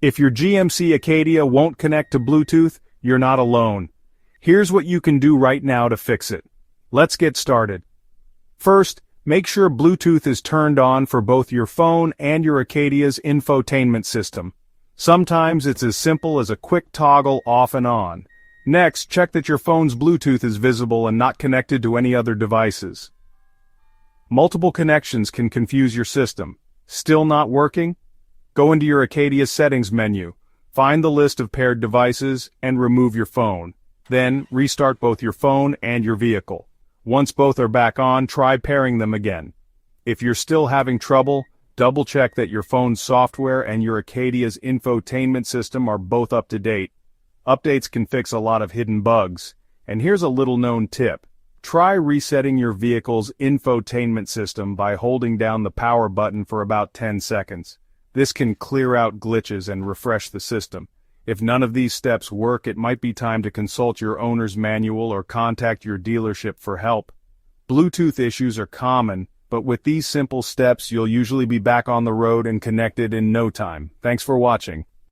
If your GMC Acadia won't connect to Bluetooth, you're not alone. Here's what you can do right now to fix it. Let's get started. First, make sure Bluetooth is turned on for both your phone and your Acadia's infotainment system. Sometimes it's as simple as a quick toggle off and on. Next, check that your phone's Bluetooth is visible and not connected to any other devices. Multiple connections can confuse your system. Still not working? Go into your Acadia settings menu, find the list of paired devices, and remove your phone. Then, restart both your phone and your vehicle. Once both are back on, try pairing them again. If you're still having trouble, double-check that your phone's software and your Acadia's infotainment system are both up to date. Updates can fix a lot of hidden bugs. And here's a little-known tip. Try resetting your vehicle's infotainment system by holding down the power button for about 10 seconds. This can clear out glitches and refresh the system. If none of these steps work, it might be time to consult your owner's manual or contact your dealership for help. Bluetooth issues are common, but with these simple steps, you'll usually be back on the road and connected in no time. Thanks for watching.